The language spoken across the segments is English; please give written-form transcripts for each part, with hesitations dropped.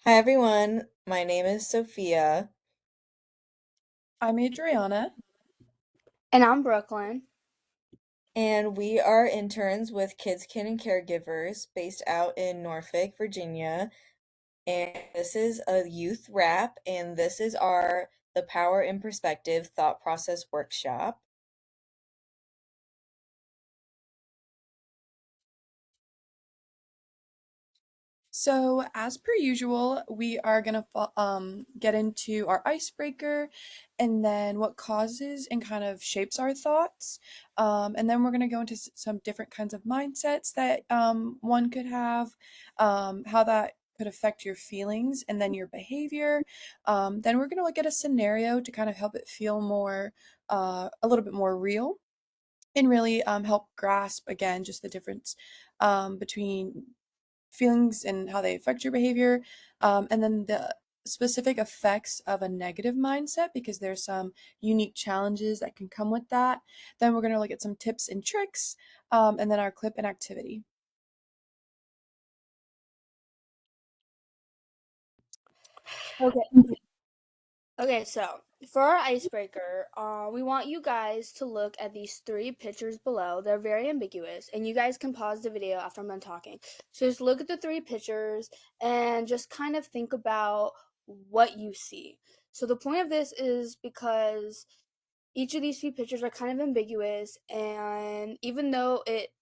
Hi everyone, my name is Sophia, I'm Adriana. And I'm Brooklyn. and we are interns with Kids, Kin, and Caregivers based out in Norfolk, Virginia. And this is a youth rap, and this is our The Power in Perspective Thought Process Workshop. So, as per usual, we are gonna get into our icebreaker, and then what causes and kind of shapes our thoughts, and then we're gonna go into some different kinds of mindsets that one could have, how that could affect your feelings and then your behavior. Then we're gonna look at a scenario to kind of help it feel more, a little bit more real, and really help grasp again just the difference between feelings and how they affect your behavior, and then the specific effects of a negative mindset because there's some unique challenges that can come with that. Then we're going to look at some tips and tricks, and then our clip and activity. Okay. Okay, so for our icebreaker, we want you guys to look at these three pictures below. They're very ambiguous, and you guys can pause the video after I'm done talking. So just look at the three pictures and just kind of think about what you see. So the point of this is because each of these three pictures are kind of ambiguous, and even though it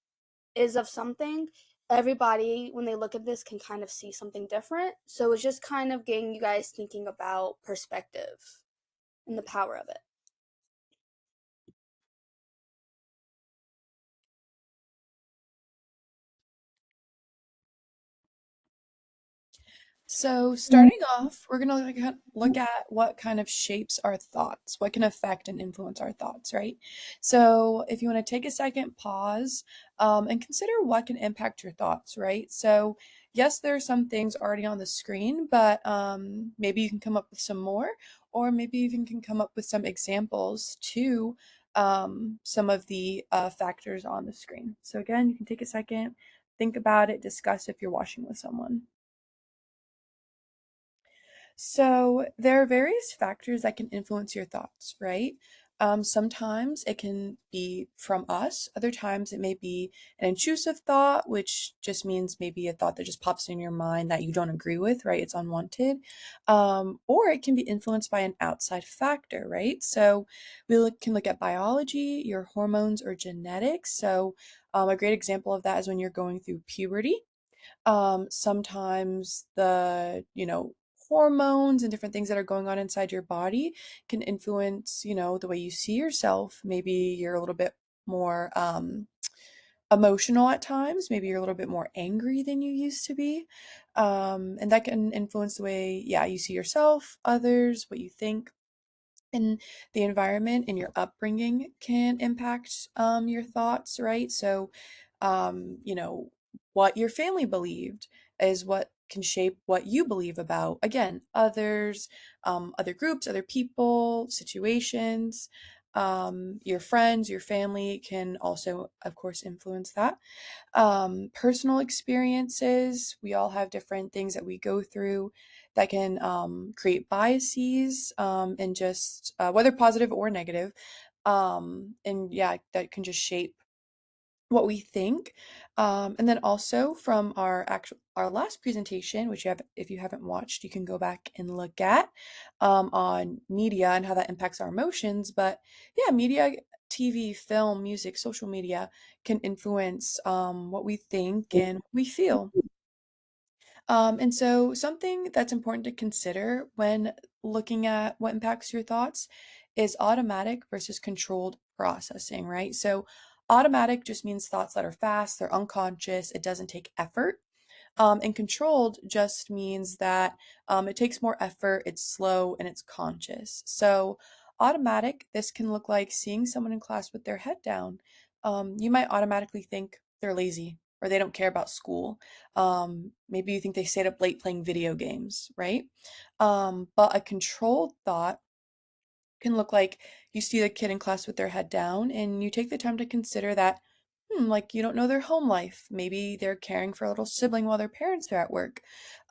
is of something, everybody, when they look at this, can kind of see something different. So it's just kind of getting you guys thinking about perspective and the power of it. So, starting off, we're going to look at what kind of shapes our thoughts, what can affect and influence our thoughts, right? So, if you want to take a second, pause, and consider what can impact your thoughts, right? So, yes, there are some things already on the screen, but maybe you can come up with some more, or maybe you even can come up with some examples to some of the factors on the screen. So, again, you can take a second, think about it, discuss if you're watching with someone. So there are various factors that can influence your thoughts, right? Sometimes it can be from us. Other times it may be an intrusive thought, which just means maybe a thought that just pops in your mind that you don't agree with, right? It's unwanted. Or it can be influenced by an outside factor, right? So can look at biology, your hormones, or genetics. So a great example of that is when you're going through puberty. Sometimes hormones and different things that are going on inside your body can influence, the way you see yourself. Maybe you're a little bit more emotional at times. Maybe you're a little bit more angry than you used to be. And that can influence the way, yeah, you see yourself, others, what you think. And the environment and your upbringing can impact your thoughts, right? So, what your family believed is what can shape what you believe about, again, others, other groups, other people, situations. Your friends, your family can also, of course, influence that. Personal experiences. We all have different things that we go through that can create biases, and just whether positive or negative. And yeah, that can just shape what we think. And then also from our last presentation, which if you haven't watched, you can go back and look at, on media and how that impacts our emotions. But yeah, media, TV, film, music, social media can influence what we think and what we feel. And so, something that's important to consider when looking at what impacts your thoughts is automatic versus controlled processing, right? So, automatic just means thoughts that are fast, they're unconscious, it doesn't take effort. And controlled just means that it takes more effort, it's slow, and it's conscious. So, automatic, this can look like seeing someone in class with their head down. You might automatically think they're lazy or they don't care about school. Maybe you think they stayed up late playing video games, right? But a controlled thought can look like you see the kid in class with their head down and you take the time to consider that Like you don't know their home life. Maybe they're caring for a little sibling while their parents are at work.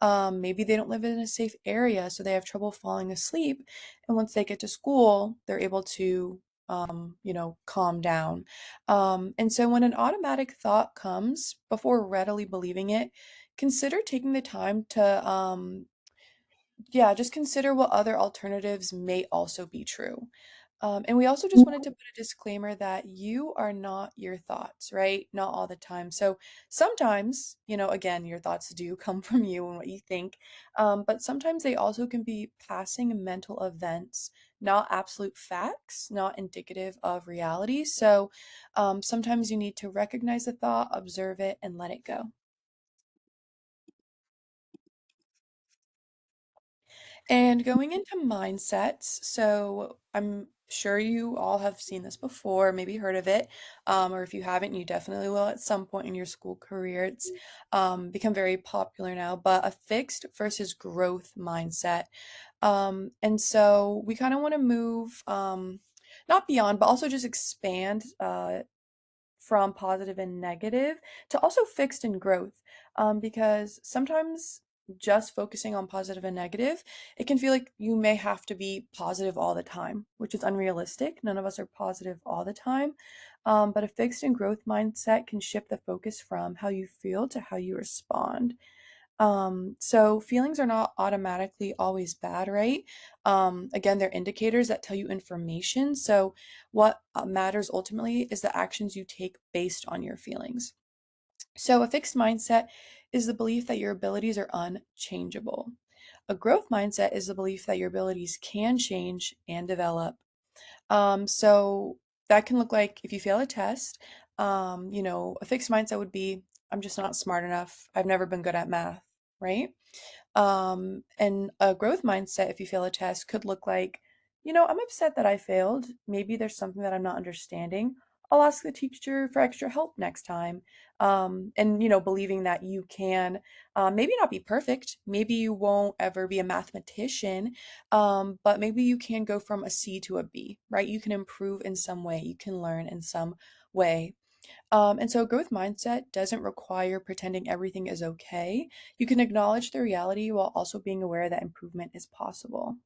Maybe they don't live in a safe area, so they have trouble falling asleep. And once they get to school, they're able to, calm down. And so when an automatic thought comes, before readily believing it, consider taking the time to yeah, just consider what other alternatives may also be true. And we also just wanted to put a disclaimer that you are not your thoughts, right? Not all the time. So sometimes, again, your thoughts do come from you and what you think, but sometimes they also can be passing mental events, not absolute facts, not indicative of reality. So sometimes you need to recognize a thought, observe it, and let it go. And going into mindsets, so I'm sure you all have seen this before, maybe heard of it, or if you haven't, you definitely will at some point in your school career. It's become very popular now, but a fixed versus growth mindset. And so we kind of want to move not beyond, but also just expand from positive and negative to also fixed and growth. Because sometimes just focusing on positive and negative, it can feel like you may have to be positive all the time, which is unrealistic. None of us are positive all the time. But a fixed and growth mindset can shift the focus from how you feel to how you respond. So feelings are not automatically always bad, right? Again, they're indicators that tell you information. So what matters ultimately is the actions you take based on your feelings. So a fixed mindset is the belief that your abilities are unchangeable. A growth mindset is the belief that your abilities can change and develop. So that can look like if you fail a test, a fixed mindset would be, I'm just not smart enough. I've never been good at math, right? And a growth mindset, if you fail a test, could look like, I'm upset that I failed. Maybe there's something that I'm not understanding. I'll ask the teacher for extra help next time. And, believing that you can maybe not be perfect. Maybe you won't ever be a mathematician, but maybe you can go from a C to a B, right? You can improve in some way. You can learn in some way. And so, a growth mindset doesn't require pretending everything is okay. You can acknowledge the reality while also being aware that improvement is possible.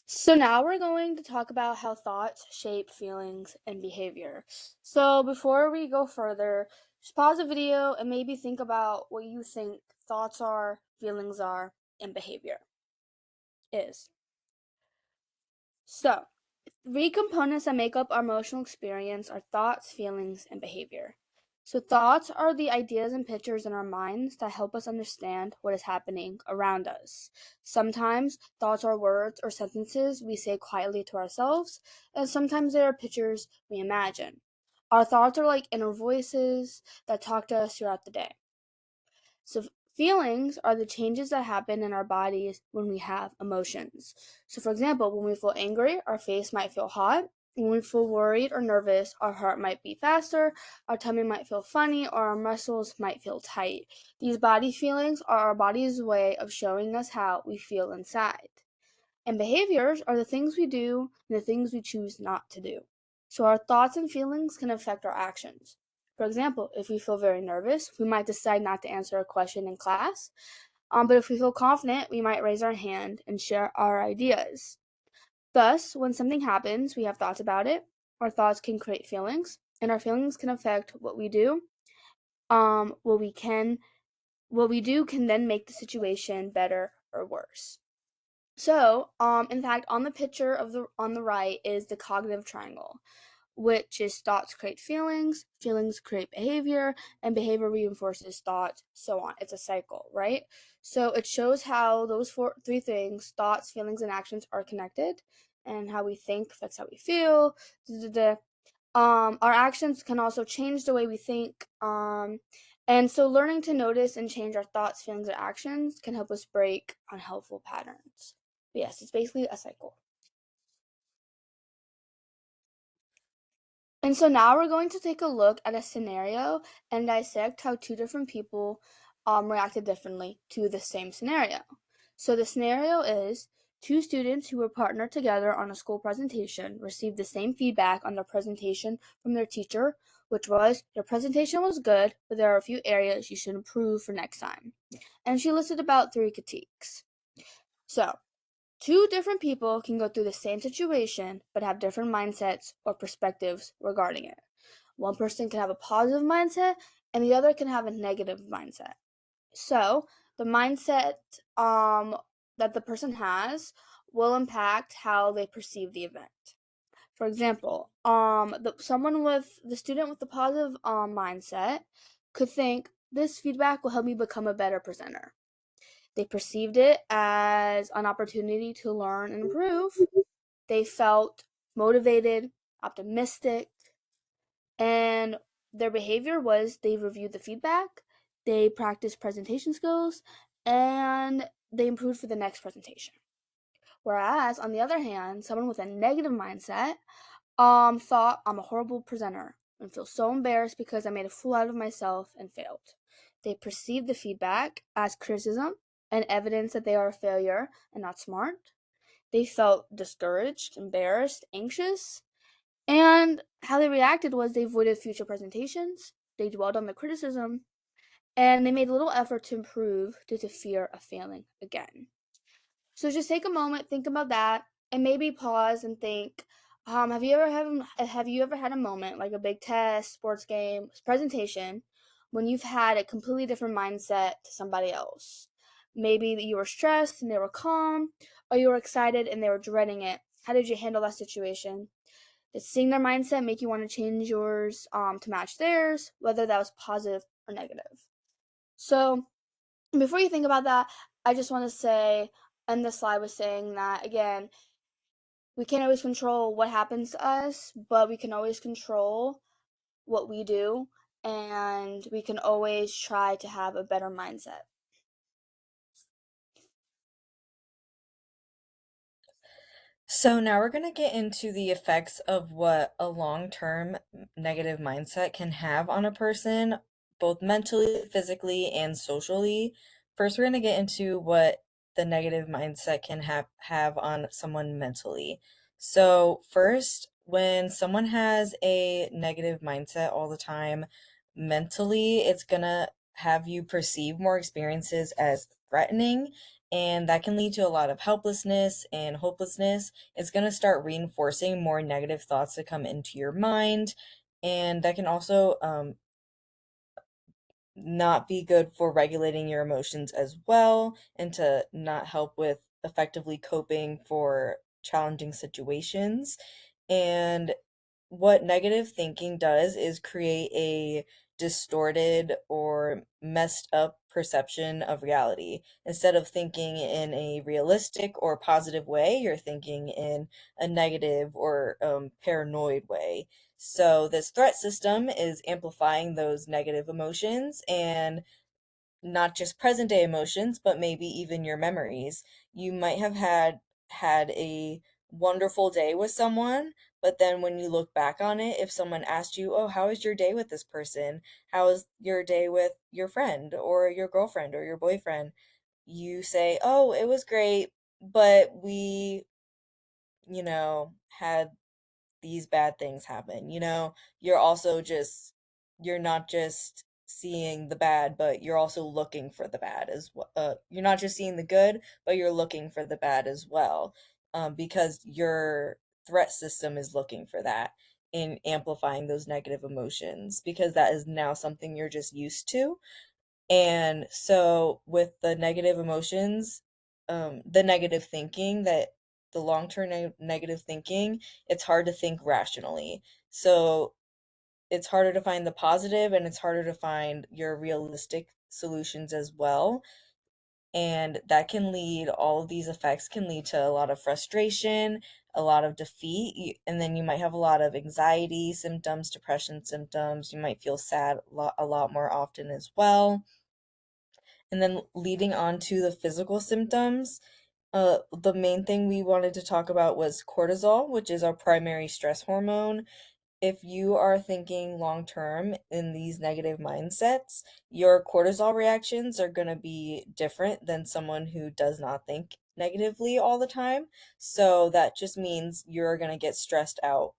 So now we're going to talk about how thoughts shape feelings and behavior. So before we go further, just pause the video and maybe think about what you think thoughts are, feelings are, and behavior is. So, three components that make up our emotional experience are thoughts, feelings, and behavior. So, thoughts are the ideas and pictures in our minds that help us understand what is happening around us. Sometimes thoughts are words or sentences we say quietly to ourselves, and sometimes they are pictures we imagine. Our thoughts are like inner voices that talk to us throughout the day. So, feelings are the changes that happen in our bodies when we have emotions. So, for example, when we feel angry, our face might feel hot. When we feel worried or nervous, our heart might beat faster, our tummy might feel funny, or our muscles might feel tight. These body feelings are our body's way of showing us how we feel inside. And behaviors are the things we do and the things we choose not to do. So our thoughts and feelings can affect our actions. For example, if we feel very nervous, we might decide not to answer a question in class. But if we feel confident, we might raise our hand and share our ideas. Thus, when something happens, we have thoughts about it. Our thoughts can create feelings, and our feelings can affect what we do. What we do can then make the situation better or worse. So, in fact, on the picture on the right is the cognitive triangle, which is thoughts create feelings, feelings create behavior, and behavior reinforces thoughts, so on. It's a cycle, right? So it shows how those three things, thoughts, feelings, and actions, are connected, and how we think affects how we feel. Our actions can also change the way we think. And so learning to notice and change our thoughts, feelings, and actions can help us break unhelpful patterns. But yes, it's basically a cycle. And so now we're going to take a look at a scenario and dissect how two different people reacted differently to the same scenario. So the scenario is Two students who were partnered together on a school presentation received the same feedback on their presentation from their teacher, which was, your presentation was good, but there are a few areas you should improve for next time. And she listed about 3 critiques. So, two different people can go through the same situation but have different mindsets or perspectives regarding it. One person can have a positive mindset and the other can have a negative mindset. So, the mindset that the person has will impact how they perceive the event. For example, the student with the positive mindset could think this feedback will help me become a better presenter. They perceived it as an opportunity to learn and improve. They felt motivated, optimistic, and their behavior was they reviewed the feedback, they practiced presentation skills, and they improved for the next presentation. Whereas, on the other hand, someone with a negative mindset thought I'm a horrible presenter and feel so embarrassed because I made a fool out of myself and failed. They perceive the feedback as criticism and evidence that they are a failure and not smart. They felt discouraged, embarrassed, anxious, and how they reacted was they avoided future presentations, they dwelled on the criticism, and they made little effort to improve due to fear of failing again. So just take a moment, think about that, and maybe pause and think. Have you ever had a moment like a big test, sports game, presentation, when you've had a completely different mindset to somebody else? Maybe that you were stressed and they were calm, or you were excited and they were dreading it. How did you handle that situation? Did seeing their mindset make you want to change yours to match theirs, whether that was positive or negative? So before you think about that, I just want to say, and the slide was saying that again, we can't always control what happens to us, but we can always control what we do, and we can always try to have a better mindset. So now we're going to get into the effects of what a long-term negative mindset can have on a person, both mentally, physically, and socially. First, we're going to get into what the negative mindset can have on someone mentally. So, first, when someone has a negative mindset all the time, mentally, it's going to have you perceive more experiences as threatening, and that can lead to a lot of helplessness and hopelessness. It's going to start reinforcing more negative thoughts that come into your mind. And that can also not be good for regulating your emotions as well, and to not help with effectively coping for challenging situations. And what negative thinking does is create a distorted or messed up perception of reality. Instead of thinking in a realistic or positive way, you're thinking in a negative or paranoid way. So, this threat system is amplifying those negative emotions, and not just present day emotions, but maybe even your memories. You might have had a wonderful day with someone, but then when you look back on it, if someone asked you, "Oh, how was your day with this person? How was your day with your friend or your girlfriend or your boyfriend?" You say, "Oh, it was great, but we, had these bad things happen." You're also just you're not just seeing the bad, but you're also looking for the bad as well. You're not just seeing the good, but you're looking for the bad as well, because your threat system is looking for that and amplifying those negative emotions, because that is now something you're just used to. And so with the negative emotions, the negative thinking, that the long-term negative thinking, it's hard to think rationally. So it's harder to find the positive, and it's harder to find your realistic solutions as well. And that can lead, all of these effects can lead to a lot of frustration, a lot of defeat, and then you might have a lot of anxiety symptoms, depression symptoms. You might feel sad a lot more often as well. And then leading on to the physical symptoms, the main thing we wanted to talk about was cortisol, which is our primary stress hormone. If you are thinking long term in these negative mindsets, your cortisol reactions are going to be different than someone who does not think negatively all the time. So that just means you're going to get stressed out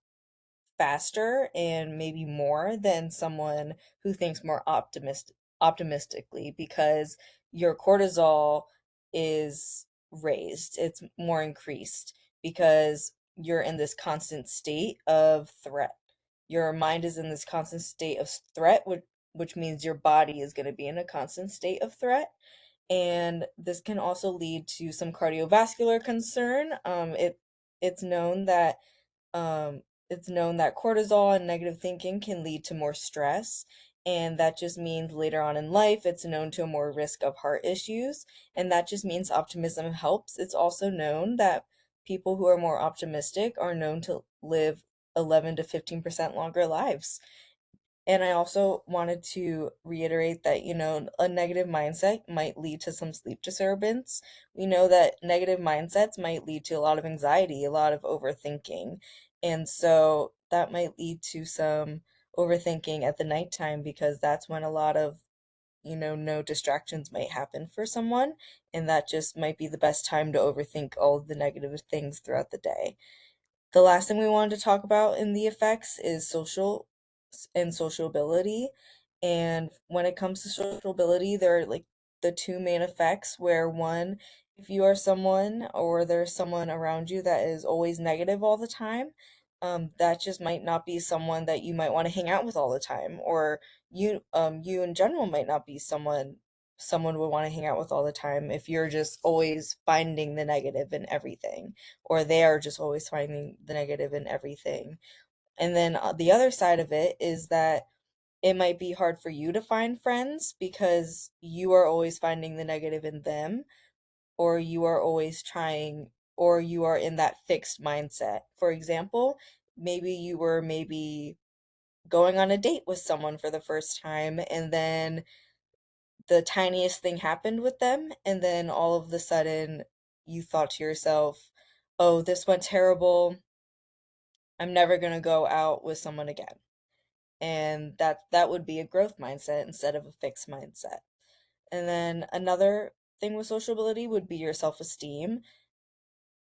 faster and maybe more than someone who thinks more optimistically, because your cortisol is raised. It's more increased because you're in this constant state of threat. Your mind is in this constant state of threat, which means your body is going to be in a constant state of threat. And this can also lead to some cardiovascular concern. It's known that um, it's known that cortisol and negative thinking can lead to more stress, and that just means later on in life it's known to a more risk of heart issues, and that just means optimism helps. It's also known that people who are more optimistic are known to live 11 to 15% longer lives. And I also wanted to reiterate that, a negative mindset might lead to some sleep disturbance. We know that negative mindsets might lead to a lot of anxiety, a lot of overthinking. And so that might lead to some overthinking at the nighttime, because that's when a lot of, no distractions might happen for someone. And that just might be the best time to overthink all of the negative things throughout the day. The last thing we wanted to talk about in the effects is social and sociability. And when it comes to sociability, there are like the two main effects, where one, if you are someone or there's someone around you that is always negative all the time, that just might not be someone that you might want to hang out with all the time. Or you in general might not be someone would want to hang out with all the time if you're just always finding the negative in everything, or they are just always finding the negative in everything. And then the other side of it is that it might be hard for you to find friends because you are always finding the negative in them, or you are always trying, or you are in that fixed mindset. For example, maybe you were maybe going on a date with someone for the first time, and then the tiniest thing happened with them, and then all of the sudden you thought to yourself, "Oh, this went terrible. I'm never going to go out with someone again." And that would be a growth mindset instead of a fixed mindset. And then another thing with sociability would be your self-esteem.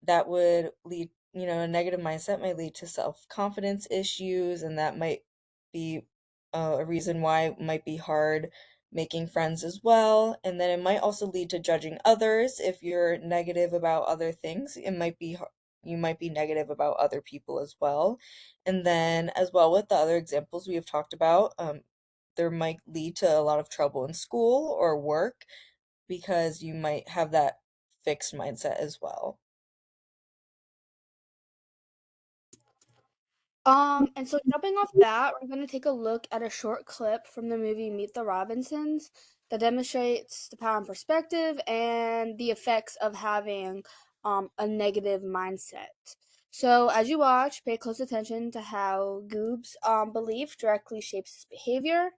That would lead, a negative mindset might lead to self-confidence issues, and that might be a reason why it might be hard making friends as well. And then it might also lead to judging others. If you're negative about other things, you might be negative about other people as well. And then as well, with the other examples we have talked about, there might lead to a lot of trouble in school or work, because you might have that fixed mindset as well. And so jumping off that, we're going to take a look at a short clip from the movie Meet the Robinsons that demonstrates the power and perspective and the effects of having a negative mindset. So as you watch, pay close attention to how Goob's belief directly shapes his behavior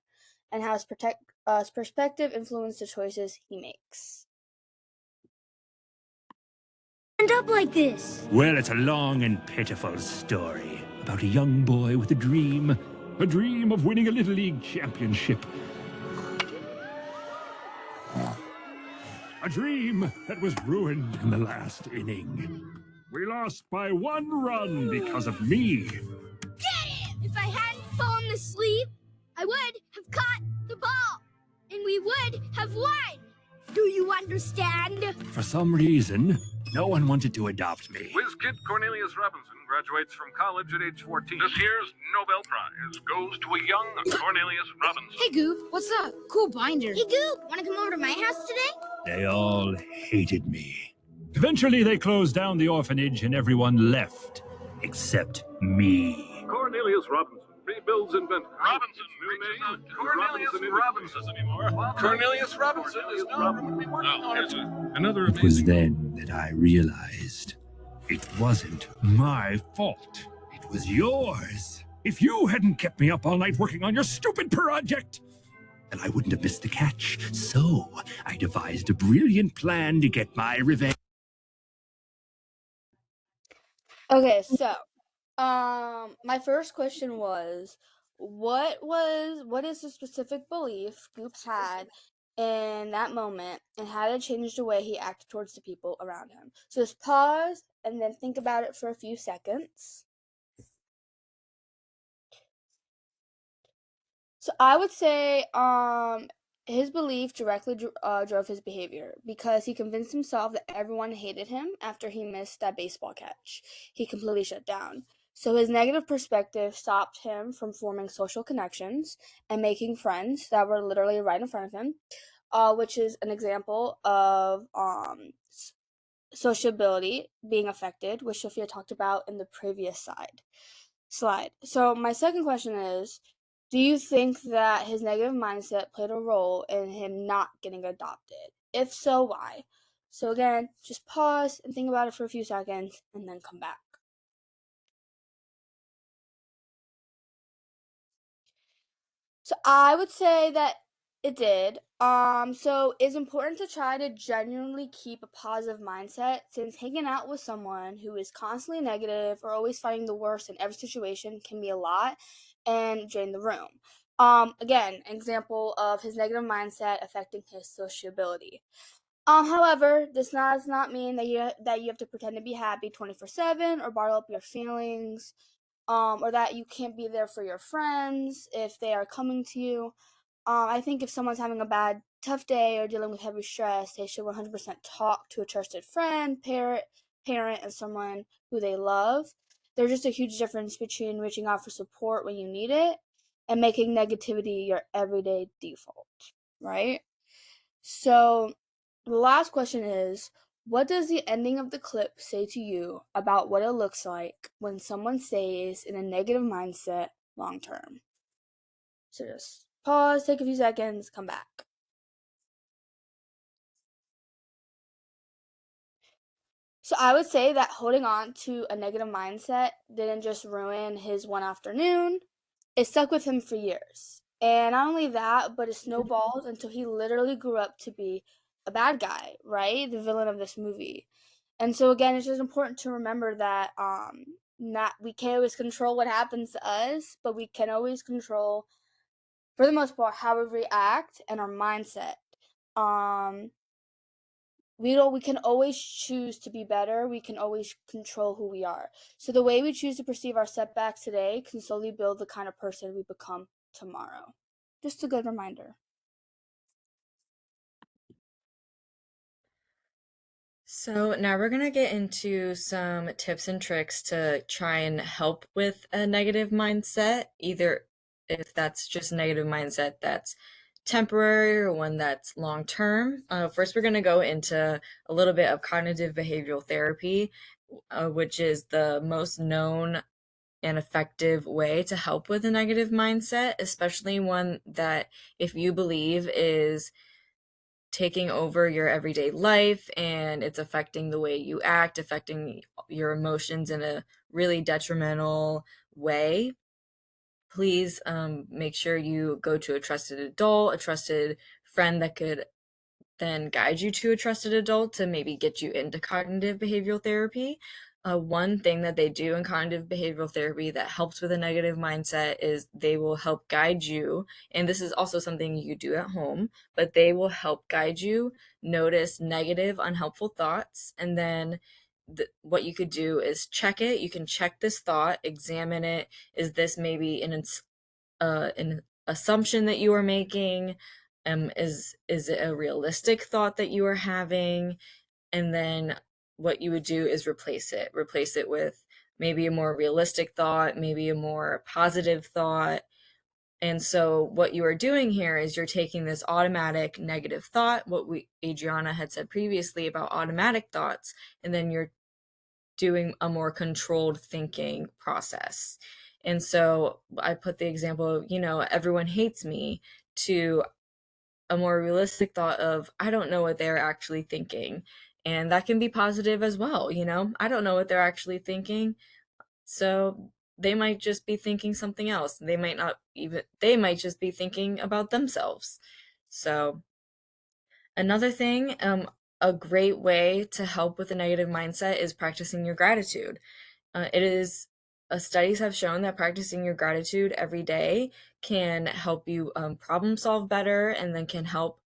and how his perspective influences the choices he makes. End up like this? Well, it's a long and pitiful story about a young boy with a dream of winning a Little League championship. A dream that was ruined in the last inning. We lost by 1 run because of me. Get him! If I hadn't fallen asleep, I would have caught the ball, and we would have won. Do you understand? For some reason, no one wanted to adopt me. Whiz kid Cornelius Robinson graduates from college at age 14. This year's Nobel Prize goes to a young Cornelius Robinson. Hey, Goop, what's up? Cool binder. Hey, Goop, want to come over to my house today? They all hated me. Eventually, they closed down the orphanage and everyone left, except me. Cornelius Robinson rebuilds inventor. Robinson, new name. Cornelius Robinson anymore. Cornelius Robinson is now working on it. Another It was then that I realized it wasn't my fault. It was yours. If you hadn't kept me up all night working on your stupid project, then I wouldn't have missed the catch. So I devised a brilliant plan to get my revenge. Okay, so my first question was what is the specific belief Goop had in that moment and how it changed the way he acted towards the people around him. So just pause and then think about it for a few seconds. So I would say his belief directly drove his behavior because he convinced himself that everyone hated him after he missed that baseball catch. He completely shut down. So his negative perspective stopped him from forming social connections and making friends that were literally right in front of him, which is an example of sociability being affected, which Sophia talked about in the previous slide. So my second question is, do you think that his negative mindset played a role in him not getting adopted? If so, why? So again, just pause and think about it for a few seconds and then come back. So I would say that it did. So it's important to try to genuinely keep a positive mindset, since hanging out with someone who is constantly negative or always finding the worst in every situation can be a lot and drain the room. Again, example of his negative mindset affecting his sociability. However, this does not mean that you have to pretend to be happy 24/7 or bottle up your feelings, or that you can't be there for your friends if they are coming to you. I think if someone's having a tough day or dealing with heavy stress, they should 100% talk to a trusted friend, parent, and someone who they love. There's just a huge difference between reaching out for support when you need it and making negativity your everyday default, right? So the last question is, what does the ending of the clip say to you about what it looks like when someone stays in a negative mindset long term? So just pause, take a few seconds, come back. So I would say that holding on to a negative mindset didn't just ruin his one afternoon, it stuck with him for years. And not only that, but it snowballed until he literally grew up to be a bad guy, right? The villain of this movie. And so again, it's just important to remember that not we can't always control what happens to us, but we can always control, for the most part, how we react and our mindset. Um we can always choose to be better. We can always control who we are. So the way we choose to perceive our setbacks today can slowly build the kind of person we become tomorrow. Just a good reminder. So now we're gonna get into some tips and tricks to try and help with a negative mindset, either if that's just a negative mindset that's temporary or one that's long term. First, we're gonna go into a little bit of cognitive behavioral therapy, which is the most known and effective way to help with a negative mindset, especially one that, if you believe, is taking over your everyday life and it's affecting the way you act, affecting your emotions in a really detrimental way. Please make sure you go to a trusted adult, a trusted friend that could then guide you to a trusted adult to maybe get you into cognitive behavioral therapy. One thing that they do in cognitive behavioral therapy that helps with a negative mindset is they will help guide you. And this is also something you do at home, but they will help guide you notice negative, unhelpful thoughts. And then what you could do is check it. You can check this thought, examine it. Is this maybe an assumption that you are making? Is it a realistic thought that you are having? And then what you would do is replace it with maybe a more realistic thought, maybe a more positive thought. And so what you are doing here is you're taking this automatic negative thought, what Adriana had said previously about automatic thoughts, and then you're doing a more controlled thinking process. And so I put the example of, everyone hates me, to a more realistic thought of, I don't know what they're actually thinking. And that can be positive as well. I don't know what they're actually thinking. So they might just be thinking something else. They might just be thinking about themselves. So another thing, a great way to help with a negative mindset is practicing your gratitude. Studies have shown that practicing your gratitude every day can help you problem solve better, and then can help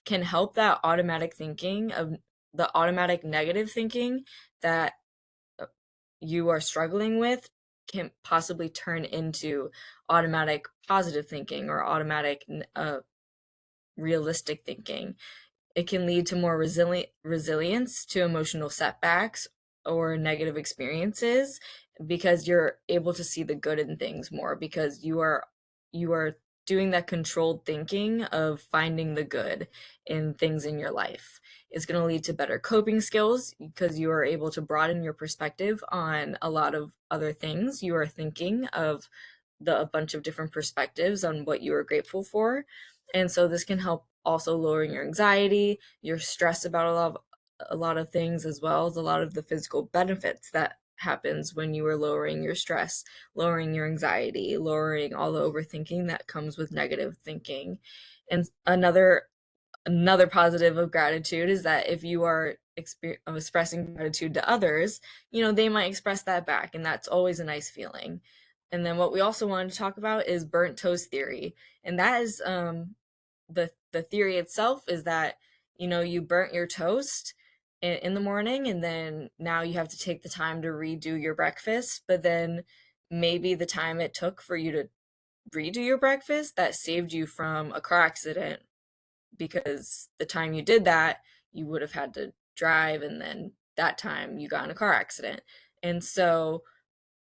can help that automatic thinking of the automatic negative thinking that you are struggling with can possibly turn into automatic positive thinking or automatic realistic thinking. It can lead to more resilience to emotional setbacks or negative experiences because you're able to see the good in things more because you are doing that controlled thinking of finding the good in things in your life. It's going to lead to better coping skills because you are able to broaden your perspective on a lot of other things. You are thinking of a bunch of different perspectives on what you are grateful for. And so this can help also lowering your anxiety, your stress about a lot of things, as well as a lot of the physical benefits that happens when you are lowering your stress, lowering your anxiety, lowering all the overthinking that comes with negative thinking. And another positive of gratitude is that if you are expressing gratitude to others, they might express that back, and that's always a nice feeling. And then what we also wanted to talk about is burnt toast theory, and that is the theory itself is that you burnt your toast in the morning, and then now you have to take the time to redo your breakfast, but then maybe the time it took for you to redo your breakfast that saved you from a car accident because the time you did that, you would have had to drive, and then that time you got in a car accident. And so,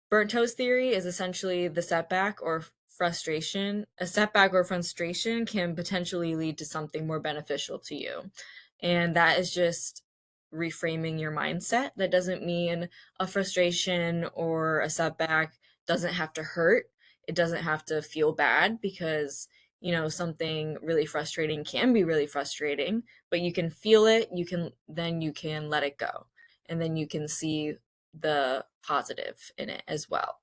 burnt toast theory is essentially the setback or frustration. A setback or frustration can potentially lead to something more beneficial to you. And that is just reframing your mindset. That doesn't mean a frustration or a setback doesn't have to hurt. It doesn't have to feel bad because something really frustrating can be really frustrating, but you can feel it, you can let it go. And then you can see the positive in it as well.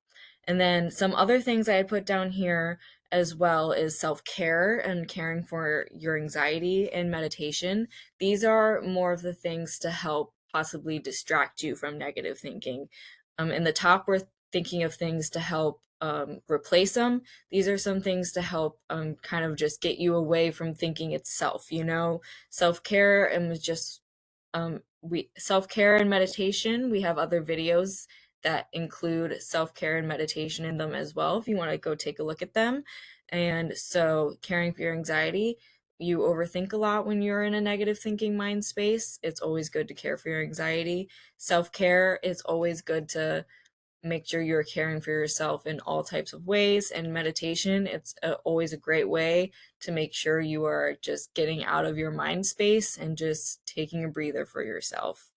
And then some other things I had put down here as well is self-care and caring for your anxiety and meditation. These are more of the things to help possibly distract you from negative thinking. In the top, we're thinking of things to help replace them. These are some things to help kind of just get you away from thinking itself. Self-care and just we self-care and meditation. We have other videos that include self-care and meditation in them as well if you want to go take a look at them. And so caring for your anxiety, you overthink a lot when you're in a negative thinking mind space. It's always good to care for your anxiety. Self-care, it's always good to make sure you're caring for yourself in all types of ways. And meditation, it's always a great way to make sure you are just getting out of your mind space and just taking a breather for yourself.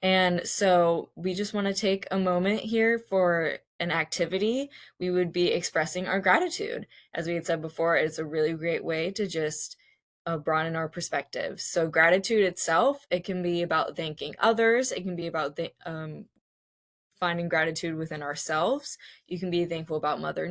And so we just want to take a moment here for an activity. We would be expressing our gratitude. As we had said before, it's a really great way to just broaden our perspective. So gratitude itself, it can be about thanking others. It can be about finding gratitude within ourselves. You can be thankful about Mother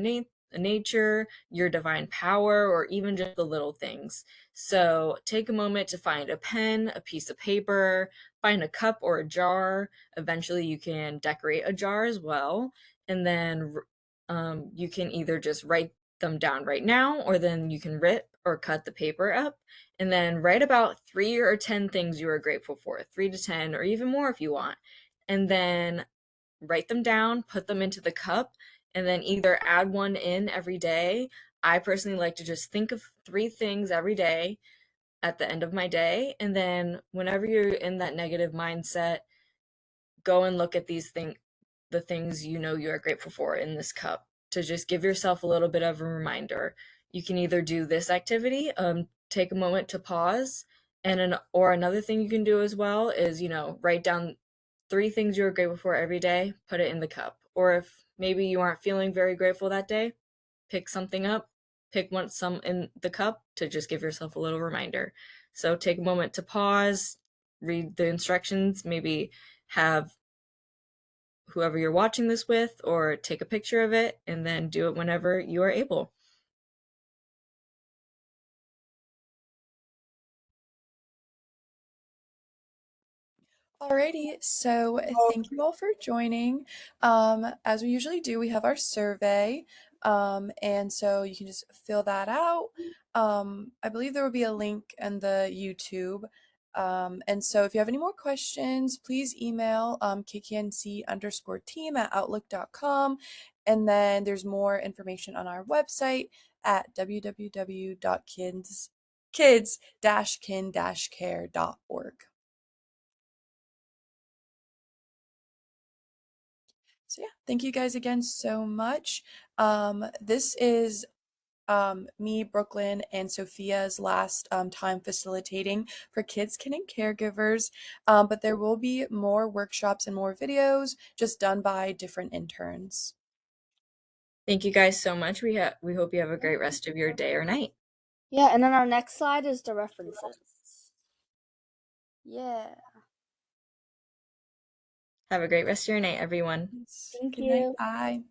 Nature, your divine power, or even just the little things. So take a moment to find a pen, a piece of paper, find a cup or a jar. Eventually, you can decorate a jar as well. And then you can either just write them down right now, or then you can rip or cut the paper up. And then write about 3 or 10 things you are grateful for, 3 to 10, or even more if you want. And then write them down, put them into the cup, and then either add one in every day. I personally like to just think of 3 things every day at the end of my day. And then whenever you're in that negative mindset, go and look at the things you are grateful for in this cup to just give yourself a little bit of a reminder. You can either do this activity, take a moment to pause, or another thing you can do as well is, write down 3 things you're grateful for every day, put it in the cup. Or if maybe you aren't feeling very grateful that day, pick something up, some in the cup to just give yourself a little reminder. So take a moment to pause, read the instructions, maybe have whoever you're watching this with, or take a picture of it, and then do it whenever you are able. Alrighty, so thank you all for joining. As we usually do, we have our survey. And so you can just fill that out. I believe there will be a link in the YouTube. And so if you have any more questions, please email kknc_team@outlook.com. And then there's more information on our website at www.kids-kin-care.org. So yeah, thank you guys again so much. This is me, Brooklyn, and Sophia's last time facilitating for Kids, Kin, and Caregivers. But there will be more workshops and more videos just done by different interns. Thank you guys so much. We hope you have a great rest of your day or night. Yeah, and then our next slide is the references. Yeah. Have a great rest of your night, everyone. Thank Good night. you. Bye.